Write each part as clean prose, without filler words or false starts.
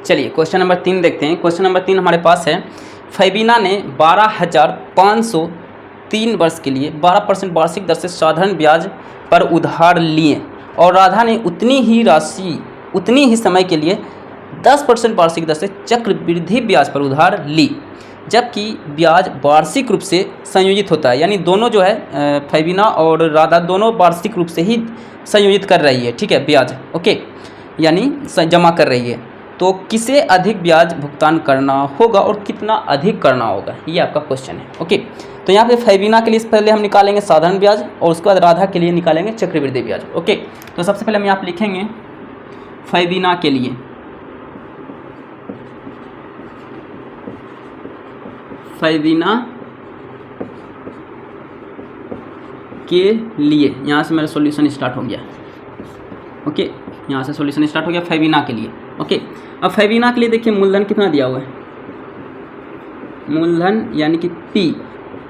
चलिए question number 3 देखते हैं। क्वेश्चन नंबर 3 हमारे पास है, फैबीना ने 12,503 वर्ष के लिए 12% वार्षिक दर से साधारण ब्याज पर उधार लिए और राधा ने उतनी ही समय के लिए 10% वार्षिक दर से चक्रवृद्धि ब्याज पर उधार ली, जबकि ब्याज वार्षिक रूप से संयोजित होता है। यानी दोनों जो है फैबीना और राधा दोनों वार्षिक रूप से ही संयोजित कर रही है, ठीक है, ब्याज, ओके, यानी जमा कर रही है। तो किसे अधिक ब्याज भुगतान करना होगा और कितना अधिक करना होगा, ये आपका क्वेश्चन है, ओके। तो यहाँ पे फैबीना के लिए पहले हम निकालेंगे साधारण ब्याज और उसके बाद राधा के लिए निकालेंगे चक्रवृद्धि ब्याज, ओके। तो सबसे पहले हम यहाँ पे लिखेंगे फैबीना के लिए, फैबीना के लिए, यहाँ से मेरा सॉल्यूशन स्टार्ट हो गया, ओके, यहाँ से सॉल्यूशन स्टार्ट हो गया फैबीना के लिए, ओके। अब फैबीना के लिए देखिए मूलधन कितना दिया हुआ है, मूलधन यानी कि पी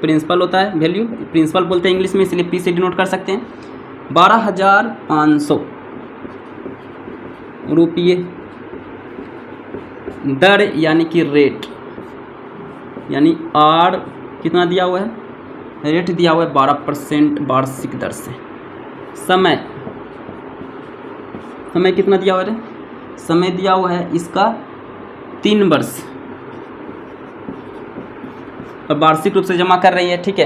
प्रिंसिपल होता है, वैल्यू प्रिंसिपल बोलते हैं इंग्लिश में, इसलिए पी से डिनोट कर सकते हैं। 12,500 रुपये, दर यानी कि रेट, यानी आर कितना दिया हुआ है, रेट दिया हुआ है 12% वार्षिक दर से। समय कितना दिया हुआ है, समय दिया हुआ है इसका 3 वर्ष और वार्षिक रूप से जमा कर रही है, ठीक है,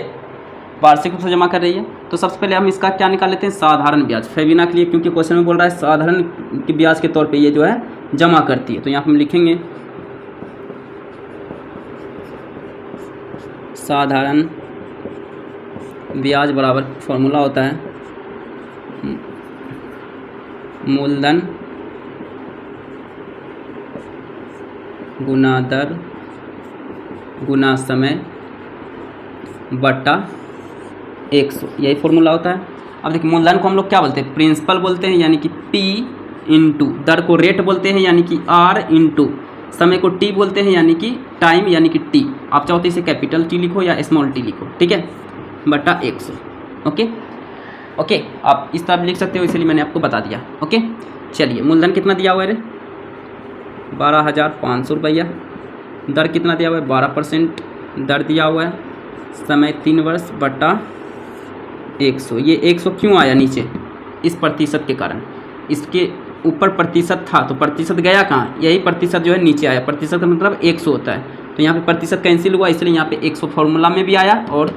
वार्षिक रूप से जमा कर रही है। तो सबसे पहले हम इसका क्या निकाल लेते हैं, साधारण ब्याज फैबीना के लिए, क्योंकि क्वेश्चन में बोल रहा है साधारण की ब्याज के तौर पे ये जो है जमा करती है। तो यहाँ हम लिखेंगे साधारण ब्याज बराबर फॉर्मूला होता है मूलधन गुना दर गुना समय बटा 100, यही फॉर्मूला होता है। अब देखिए मूलधन को हम लोग क्या बोलते हैं, प्रिंसिपल बोलते हैं, यानी कि P इंटू दर को रेट बोलते हैं, यानी कि R इंटू समय को T बोलते हैं, यानी कि टाइम, यानी कि T। आप चाहो तो इसे कैपिटल T लिखो या स्मॉल t लिखो, ठीक है, बटा 100, ओके ओके। आप इस तरह लिख सकते हो, इसलिए मैंने आपको बता दिया, ओके। चलिए मूलधन कितना दिया हुआ है रे, 12,500 रुपया, दर कितना दिया हुआ है 12% दर दिया हुआ है, समय 3 वर्ष बटा 100। ये 100 क्यों आया नीचे, इस प्रतिशत के कारण, इसके ऊपर प्रतिशत था तो प्रतिशत गया कहाँ, यही प्रतिशत जो है नीचे आया, प्रतिशत का मतलब 100 होता है, तो यहाँ पे प्रतिशत कैंसिल हुआ, इसलिए यहाँ पे 100 फॉर्मूला में भी आया और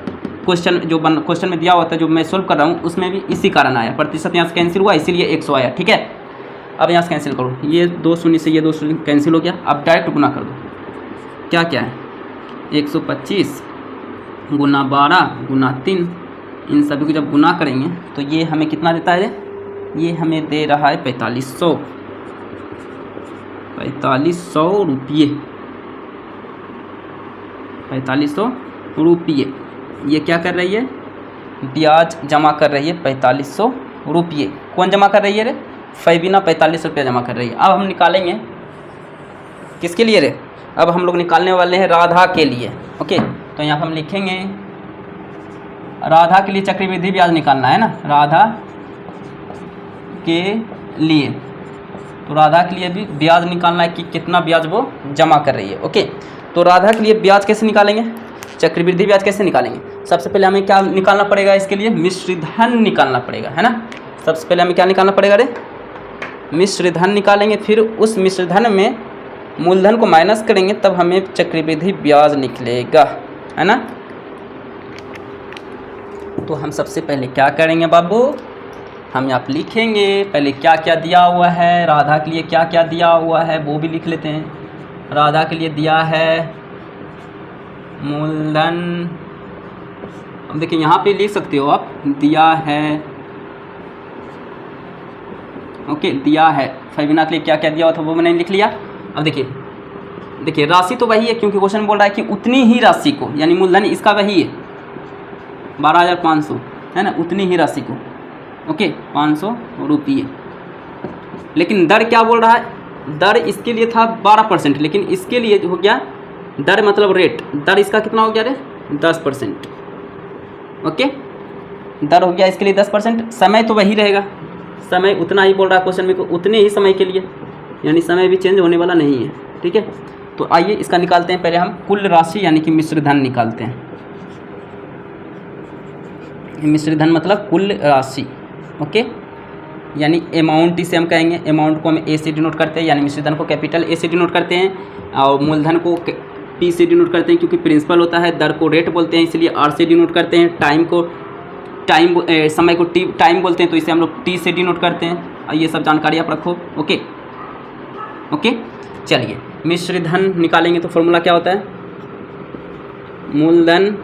क्वेश्चन में दिया हुआ था जो मैं सोल्व कर रहा हूँ उसमें भी इसी कारण आया, प्रतिशत यहाँ से कैंसिल हुआ इसीलिए 100 आया, ठीक है। अब यहाँ से कैंसिल करो, ये 2 शून्य से ये 2 शून्य कैंसिल हो गया। अब डायरेक्ट गुना कर दो, क्या क्या है 125 गुना 12 गुना 3, इन सभी को जब गुना करेंगे तो ये हमें कितना देता है, ये हमें दे रहा है 4500 रुपये, 4500 रुपये। ये क्या कर रही है, ब्याज जमा कर रही है 4500 रुपये। कौन जमा कर रही है रे, फैबीना 45 रुपया जमा कर रही है। अब हम निकालेंगे किसके लिए रे, अब हम लोग निकालने वाले हैं राधा के लिए, ओके। तो यहाँ पर हम लिखेंगे राधा के लिए चक्रवृद्धि ब्याज निकालना है ना, राधा के लिए, तो राधा के लिए भी ब्याज निकालना है कि कितना ब्याज वो जमा कर रही है, ओके। तो राधा के लिए ब्याज कैसे निकालेंगे, चक्रवृद्धि ब्याज कैसे निकालेंगे, सबसे पहले हमें क्या निकालना पड़ेगा, इसके लिए मिश्र धन निकालना पड़ेगा, है ना। सबसे पहले हमें क्या निकालना पड़ेगा रे, मिश्र धन निकालेंगे, फिर उस मिश्र धन में मूलधन को माइनस करेंगे, तब हमें चक्रवृद्धि ब्याज निकलेगा, है ना। तो हम सबसे पहले क्या करेंगे बाबू, हम यहाँ पर लिखेंगे पहले क्या क्या दिया हुआ है, राधा के लिए क्या क्या दिया हुआ है वो भी लिख लेते हैं। राधा के लिए दिया है मूलधन, अब देखिए यहाँ पे लिख सकते हो आप, दिया है, ओके, दिया है। फैबीना के लिए क्या क्या दिया हुआ था वो मैंने लिख लिया। अब देखिए राशि तो वही है, क्योंकि क्वेश्चन बोल रहा है कि उतनी ही राशि को, यानी मूलधन इसका वही है 12,500, है ना, उतनी ही राशि को, ओके, 500 रुपये। लेकिन दर क्या बोल रहा है, दर इसके लिए था 12%, लेकिन इसके लिए हो गया दर मतलब रेट, दर इसका कितना हो गया रे 10%, ओके, दर हो गया इसके लिए 10%। समय तो वही रहेगा, समय उतना ही बोल रहा है क्वेश्चन में, को उतने ही समय के लिए, यानी समय भी चेंज होने वाला नहीं है। ठीक है, तो आइए इसका निकालते हैं। पहले हम कुल राशि यानी कि मिश्र धन निकालते हैं। मिश्र धन मतलब कुल राशि, ओके, यानी अमाउंट इसे हम कहेंगे। अमाउंट को हम ए से डिनोट करते हैं, यानी मिश्र धन को कैपिटल ए से डिनोट करते हैं और मूलधन को पी से डिनोट करते हैं क्योंकि प्रिंसिपल होता है। दर को रेट बोलते हैं इसलिए आर से डिनोट करते हैं। समय को टाइम बोलते हैं तो इसे हम लोग टी से डिनोट करते हैं। और ये सब जानकारी आप रखो। ओके ओके, चलिए मिश्र धन निकालेंगे तो फॉर्मूला क्या होता है, मूलधन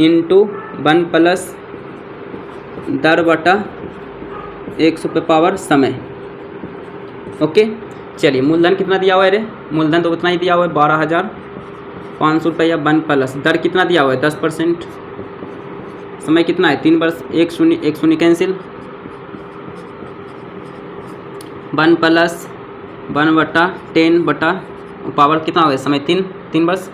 इंटू 1 प्लस दर बटा 100 पे पावर समय। ओके, चलिए मूलधन कितना दिया हुआ है रे, मूलधन तो उतना ही दिया हुआ है 12,500 रुपया। 1 प्लस दर कितना दिया हुआ है 10%। समय कितना है 3 वर्ष। 1 शून्य कैंसिल। 1 प्लस 1 बटा 10 बटा पावर कितना हो गया समय 3 वर्ष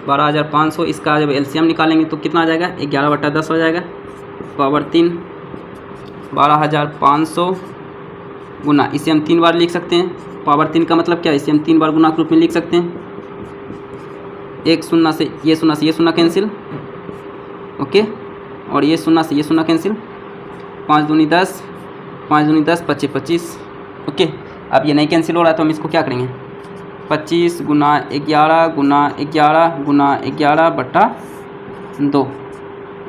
12,500। इसका जब एलसीएम निकालेंगे तो कितना आ जाएगा 11 बटा 10 हो जाएगा पावर 3। 12,500 गुना, इसे हम 3 बार लिख सकते हैं। पावर 3 का मतलब क्या है, इसे हम 3 बार गुना के रूप में लिख सकते हैं। 1 शून्य से ये शून्य कैंसिल, ओके, और ये शून्य से ये शून्य कैंसिल। 5 दूनी 10, 5 दूनी 10, 25 25। ओके, अब ये नहीं कैंसिल हो रहा है तो हम इसको क्या करेंगे 25 गुना 11 गुना 11 गुना 11 बटा 2।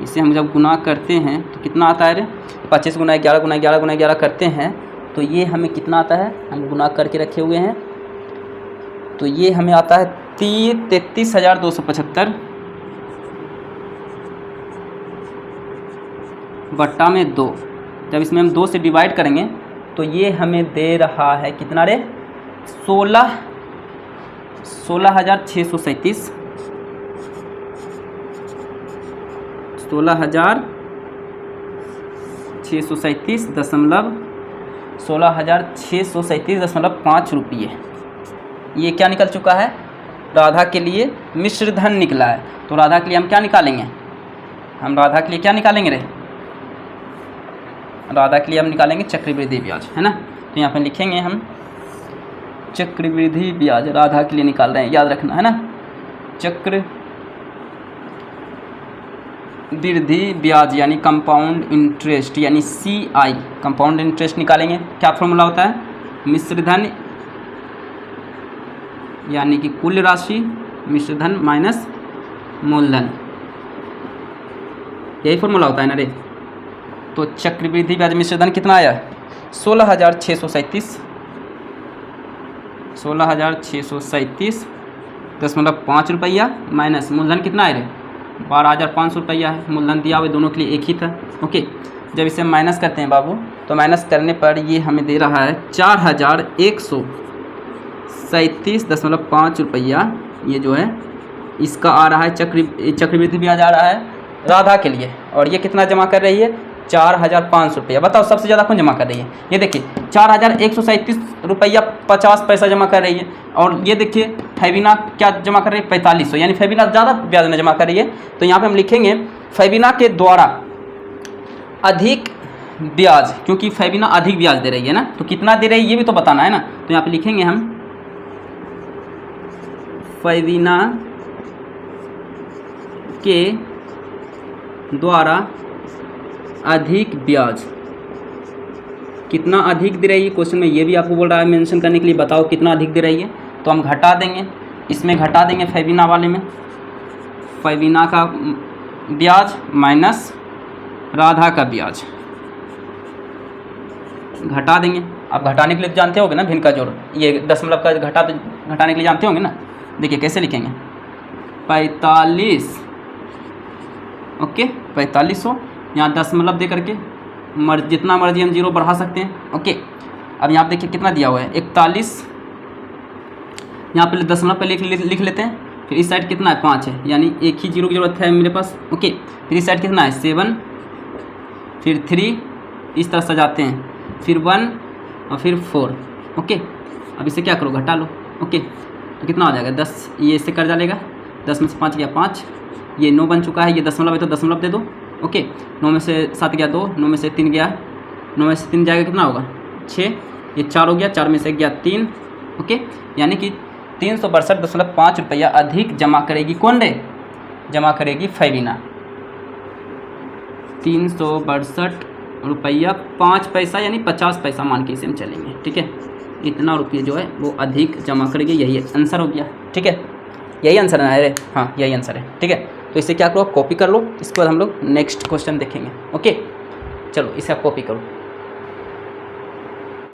इसे हम जब गुना करते हैं तो कितना आता है रे, 25 गुना 11 गुना 11 गुना 11 करते हैं तो ये हमें कितना आता है, हम गुना करके रखे हुए हैं तो ये हमें आता है 33,275 बट्टा में 2। जब इसमें हम 2 से डिवाइड करेंगे तो ये हमें दे रहा है कितना रे 16,637 16,637.5 रुपये। ये क्या निकल चुका है, राधा के लिए मिश्र धन निकला है। तो राधा के लिए हम क्या निकालेंगे, हम राधा के लिए क्या निकालेंगे रे, राधा के लिए हम निकालेंगे चक्रवृद्धि ब्याज, है ना। तो यहाँ पे लिखेंगे हम चक्रवृद्धि ब्याज राधा के लिए निकाल रहे हैं, याद रखना है ना। चक्रवृद्धि ब्याज यानी कंपाउंड इंटरेस्ट यानी CI, कंपाउंड इंटरेस्ट निकालेंगे। क्या फॉर्मूला होता है, मिश्र धन यानी कि कुल राशि मिश्र धन माइनस मूलधन, यही फॉर्मूला होता है ना रे। तो चक्रवृद्धि ब्याज मिश्र धन कितना आया 16,637.5 रुपया माइनस मूलधन कितना है रे 12,500 रुपया है। मूलधन दिया हुआ दोनों के लिए एक ही था। ओके, जब इसे माइनस करते हैं बाबू तो माइनस करने पर ये हमें दे रहा है 4,137.5 रुपया। ये जो है इसका आ रहा है चक्रवृद्धि ब्याज आ रहा है राधा के लिए। और ये कितना जमा कर रही है 4,500 रुपया। बताओ सबसे ज़्यादा कौन जमा कर रही है, ये देखिए 4,137 रुपया 50 पैसा जमा कर रही है। और ये देखिए फेबिना क्या जमा कर रही है 4,500, यानी फेबिना ज़्यादा ब्याज में जमा कर रही है। तो यहाँ पे हम लिखेंगे फेबिना के द्वारा अधिक ब्याज, क्योंकि फेबिना अधिक ब्याज दे रही है ना, तो कितना दे रही है ये भी तो बताना है ना। तो यहाँ पे लिखेंगे हम फेबिना के द्वारा अधिक ब्याज, कितना अधिक दे रही है क्वेश्चन में ये भी आपको बोल रहा है मेंशन करने के लिए, बताओ कितना अधिक दे रही है। तो हम घटा देंगे, इसमें घटा देंगे फेबिना वाले में, फेबिना का ब्याज माइनस राधा का ब्याज घटा देंगे। आप घटाने के लिए जानते होगे ना भिन्न का जोड़, ये दशमलव का घटाने के लिए जानते होंगे ना। देखिए कैसे लिखेंगे 45, ओके 4500, यहाँ दशमलव दे करके जितना मर्जी हम जीरो बढ़ा सकते हैं। ओके, अब यहाँ देखिए कितना दिया हुआ है 41, यहाँ पहले दशमलव पे लिख लेते हैं। फिर इस साइड कितना है 5 है, यानी एक ही जीरो की जरूरत है मेरे पास। ओके, फिर इस साइड कितना है 7, फिर 3, इस तरह सजाते हैं, फिर 1 और फिर 4। ओके, अब इसे क्या करो घटा लो। ओके, तो कितना हो जाएगा 10, ये इससे कर डालेगा 10 में से 5 गया 5, ये 9 बन चुका है। ये दशमलव है तो दशमलव दे दो। ओके, 9 में से 7 गया 2, 9 में से 3 गया, 9 में से 3 जाएगा कितना होगा 6, ये 4 हो गया, 4 में से गया 3, ओके, यानी कि 362.5 रुपया अधिक जमा करेगी कौन रे, जमा करेगी फैबीना। 362 रुपया 5 पैसा यानी 50 पैसा मान के इसे हम चलेंगे, ठीक है। इतना रुपये जो है वो अधिक जमा करेगी, यही आंसर हो गया, ठीक है। यही आंसर है रे, हाँ यही आंसर है, ठीक है। तो इसे क्या करो, कॉपी कर लो, इसके बाद हम लोग नेक्स्ट क्वेश्चन देखेंगे, ओके। चलो इसे आप कॉपी करो।